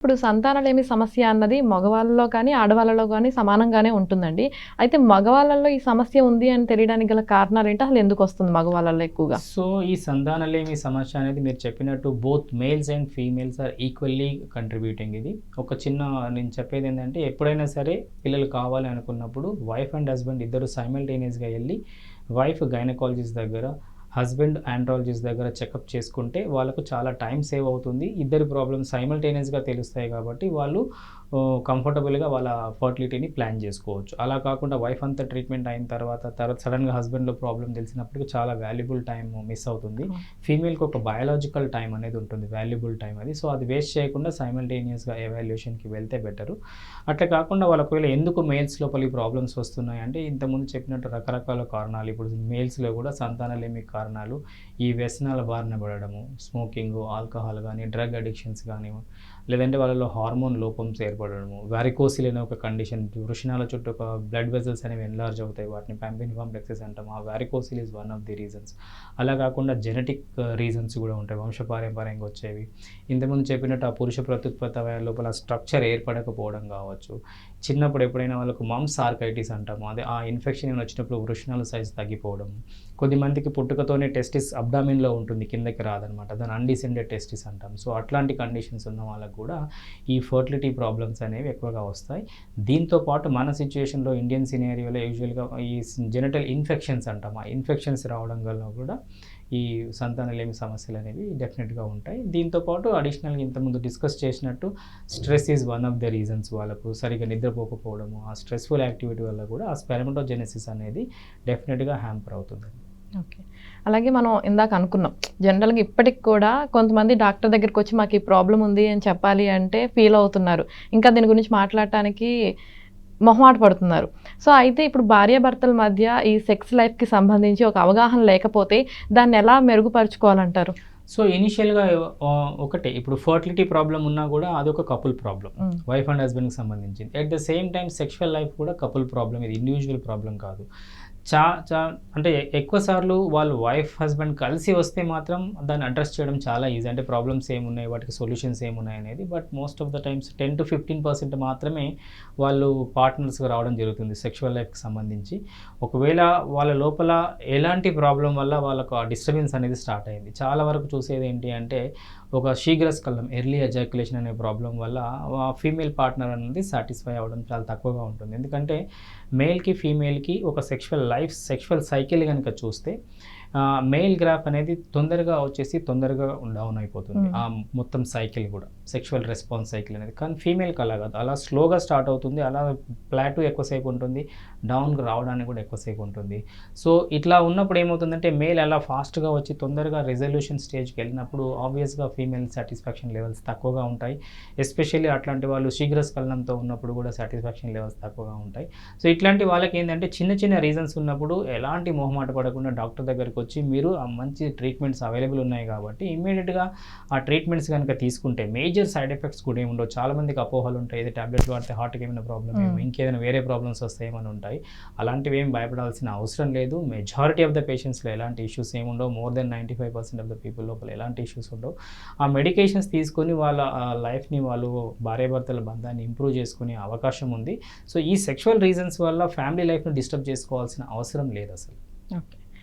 ఇప్పుడు సంతానలేమి సమస్య అన్నది మగవాళ్ళలో కానీ, ఆడవాళ్ళలో గానీ సమానంగానే ఉంటుందండి. అయితే మగవాళ్ళలో ఈ సమస్య ఉంది అని తెలియడానికి గల కారణాలేంటి? అసలు ఎందుకొస్తుంది మగవాళ్ళలో ఎక్కువగా? సో, ఈ సంతానలేమి సమస్య అనేది మీరు చెప్పినట్టు both males and females are equally contributing ఇది. ఒక చిన్న నేను చెప్పేదేంటంటే ఎప్పుడైనా సరే పిల్లలు కావాలి అనుకున్నప్పుడు వైఫ్ అండ్ హస్బెండ్ ఇద్దరు సైమల్టేనియస్‌గా ఎళ్లి వైఫ్ గైనకాలజిస్ట్ దగ్గర, హస్బెండ్ ఆండ్రాలజిస్ట్ దగ్గర చెకప్ చేసుకుంటే వాళ్ళకు చాలా టైం సేవ్ అవుతుంది. ఇద్దరి ప్రాబ్లమ్స్ సైమల్టేనియస్‌గా తెలుస్తాయి కాబట్టి వాళ్ళు కంఫర్టబుల్‌గా వాళ్ళ ఫర్టిలిటీని ప్లాన్ చేసుకోవచ్చు. అలా కాకుండా వైఫ్ అంతా ట్రీట్మెంట్ అయిన తర్వాత సడెన్‌గా హస్బెండ్‌లో ప్రాబ్లమ్ తెలిసినప్పటికి చాలా వాల్యుబుల్ టైం మిస్ అవుతుంది. ఫీమేల్‌కి ఒక బయాలజికల్ టైం అనేది ఉంటుంది. వాల్యుబుల్ టైం అది. సో, అది వేస్ట్ చేయకుండా సైమల్టేనియస్‌గా ఎవాల్యుయేషన్‌కి వెళ్తే బెటరు. అట్లా కాకుండా వాళ్ళు ఒకవేళ ఎందుకు మేల్స్ లోపల ఈ ప్రాబ్లమ్స్ వస్తున్నాయి అంటే ఇంతకుముందు చెప్పినట్టు రకరకాల కారణాలు ఇప్పుడు మేల్స్‌లో కూడా సంతానలేమి కారణాలు ఈ వ్యసనాల బారిన పడడము, స్మోకింగు, ఆల్కహాల్ గానీ, డ్రగ్ అడిక్షన్స్ గానీ, లేదంటే వాళ్ళలో హార్మోన్ లోపంస్ ఏర్పడడము, వారికోసిల్ అనే ఒక కండిషన్ వృషణాల చుట్టూ ఒక బ్లడ్ వెసల్స్ అనేవి ఎన్లార్జ్ అవుతాయి. వాటిని పాంపినిఫార్మ్ ప్లెక్సెస్ అంటాం. ఆ varicocele is one of the reasons. అలా కాకుండా జెనెటిక్ రీజన్స్ కూడా ఉంటాయి. వంశపారంపర్యంగా వచ్చేవి. ఇంతకుముందు చెప్పినట్టు ఆ పురుష ప్రత్యుత్పత్తి అవయవాల లోపల స్ట్రక్చర్ ఏర్పడకపోవడం కావచ్చు. చిన్నప్పుడు ఎప్పుడైనా వాళ్ళకు మమ్స్ ఆర్కైటిస్ అంటాము. అదే ఆ ఇన్ఫెక్షన్ వచ్చినప్పుడు వృషణాల సైజ్ తగ్గిపోవడం. కొద్దిమందికి పుట్టుకతోనే టెస్టిస్ అబ్డామిన్‌లో ఉంటుంది. కిందకి రాదనమాట. దాన్ని అన్‌డిసెండెడ్ టెస్టిస్ అంటాం. సో, అట్లాంటి కండిషన్స్ ఉన్న వాళ్ళకి కూడా ఈ ఫర్టిలిటీ ప్రాబ్లమ్స్ అనేవి ఎక్కువగా వస్తాయి. దీంతో పాటు మన సిట్యుయేషన్‌లో ఇండియన్ సినారియోలో యూజువల్‌గా ఈ జెనిటల్ ఇన్ఫెక్షన్స్ అంటాం. ఆ ఇన్ఫెక్షన్స్ రావడం వల్ల కూడా ఈ సంతానలేమి సమస్యలు అనేవి డెఫినెట్‌గా ఉంటాయి. దీంతో పాటు అడిషనల్‌గా ఇంతకుముందు డిస్కస్ చేసినట్టు stress is one of the reasons. వాళ్ళకు సరిగ్గా నిద్రపోకపోవడము, ఆ స్ట్రెస్‌ఫుల్ యాక్టివిటీ వల్ల కూడా ఆ స్పెర్మటోజెనెసిస్ అనేది డెఫినెట్‌గా హ్యాంపర్ అవుతుందండి. ఓకే. అలాగే మనం ఇందాక అనుకున్నాం. జనరల్‌గా ఇప్పటికి కూడా కొంతమంది డాక్టర్ దగ్గరికొచ్చి మాకు ఈ ప్రాబ్లమ్ ఉంది అని చెప్పాలి అంటే ఫీల్ అవుతున్నారు. ఇంకా దీని గురించి మాట్లాడటానికి మొహమాట పడుతున్నారు. సో, అయితే ఇప్పుడు భార్యాభర్తల మధ్య ఈ సెక్స్ లైఫ్‌కి సంబంధించి ఒక అవగాహన లేకపోతే దాన్ని ఎలా మెరుగుపరుచుకోవాలంటారు? సో, ఇనీషియల్‌గా ఒకటే ఇప్పుడు ఫర్టిలిటీ ప్రాబ్లమ్ ఉన్నా కూడా అదొక కపుల్ ప్రాబ్లమ్. వైఫ్ అండ్ హస్బెండ్‌కి సంబంధించింది. At the same time sexual life కూడా కపుల్ ప్రాబ్లమ్. ఇది ఇండివిడ్యువల్ ప్రాబ్లమ్ కాదు. చా చా అంటే ఎక్కువ సార్లు వాళ్ళు వైఫ్, హస్బెండ్ కలిసి వస్తే మాత్రం దాన్ని అడ్రెస్ చేయడం చాలా ఈజీ. అంటే ప్రాబ్లమ్స్ ఏమున్నాయి, వాటికి సొల్యూషన్స్ ఏమున్నాయనేది. But most of the times 10-15% మాత్రమే వాళ్ళు పార్ట్నర్స్‌గా రావడం జరుగుతుంది సెక్షువల్ లైఫ్‌కి సంబంధించి. ఒకవేళ వాళ్ళ లోపల ఎలాంటి ప్రాబ్లమ్ వల్ల వాళ్ళకు ఆ డిస్టర్బెన్స్ అనేది స్టార్ట్ అయింది. చాలా వరకు చూసేది ఏంటి అంటే ఒక శీఘ్రస్ఖలనం ఎర్లీ ఎజాక్యులేషన్ అనే ప్రాబ్లమ్ వల్ల ఫీమేల్ పార్ట్నర్ అనేది సాటిస్ఫై అవ్వడం చాలా తక్కువగా ఉంటుంది. ఎందుకంటే మేల్‌కి, ఫీమేల్‌కి ఒక సెక్షువల్ సైకిల్ గనుక చూస్తే మెయిల్ గ్రాఫ్ అనేది తొందరగా వచ్చేసి తొందరగా డౌన్ అయిపోతుంది. ఆ మొత్తం సైకిల్ కూడా సెక్షువల్ రెస్పాన్స్ సైకిల్ అనేది. కానీ ఫీమేల్‌కి అలా కాదు. అలా స్లోగా స్టార్ట్ అవుతుంది. అలా ప్లాటూ ఎక్కువసేపు ఉంటుంది. డౌన్‌కి రావడానికి కూడా ఎక్కువసేపు ఉంటుంది. సో, ఇట్లా ఉన్నప్పుడు ఏమవుతుందంటే మేల్ అలా ఫాస్ట్‌గా వచ్చి తొందరగా రిజల్యూషన్ స్టేజ్‌కి వెళ్ళినప్పుడు ఆబ్వియస్‌గా ఫీమేల్ సాటిస్ఫాక్షన్ లెవెల్స్ తక్కువగా ఉంటాయి. ఎస్పెషల్లీ అట్లాంటి వాళ్ళు శీఘ్రస్ఖలనంతో ఉన్నప్పుడు కూడా సాటిస్ఫాక్షన్ లెవెల్స్ తక్కువగా ఉంటాయి. సో, ఇట్లాంటి వాళ్ళకి ఏంటంటే చిన్న చిన్న రీజన్స్ ఉన్నప్పుడు ఎలాంటి మొహమాట పడకుండా డాక్టర్ దగ్గరికి వచ్చి మీరు ఆ మంచి ట్రీట్మెంట్స్ అవైలబుల్ ఉన్నాయి కాబట్టి ఇమ్మీడియట్‌గా ఆ ట్రీట్మెంట్స్ గనుక తీసుకుంటే మేజర్ సైడ్ ఎఫెక్ట్స్ కూడా ఏమి ఉండవు. చాలామందికి అపోహలు ఉంటాయి. ఇది టాబ్లెట్స్ వాడితే హార్ట్‌కి ఏమైనా ప్రాబ్లమ్ ఏమో, ఇంకేదైనా వేరే ప్రాబ్లమ్స్ వస్తాయేమో అని ఉంటాయి. అలాంటివి ఏమి భయపడాల్సిన అవసరం లేదు. మెజారిటీ ఆఫ్ ద పేషెంట్స్‌లో ఎలాంటి ఇష్యూస్ ఏమి ఉండవు. More than 95% of the people లోపల ఎలాంటి ఇష్యూస్ ఉండవు. ఆ మెడికేషన్స్ తీసుకొని వాళ్ళ లైఫ్‌ని వాళ్ళు భార్యాభర్తల బంధాన్ని ఇంప్రూవ్ చేసుకునే అవకాశం ఉంది. సో, ఈ సెక్షువల్ రీజన్స్ వల్ల ఫ్యామిలీ లైఫ్‌ని డిస్టర్బ్ చేసుకోవాల్సిన అవసరం లేదసలు. ఓకే.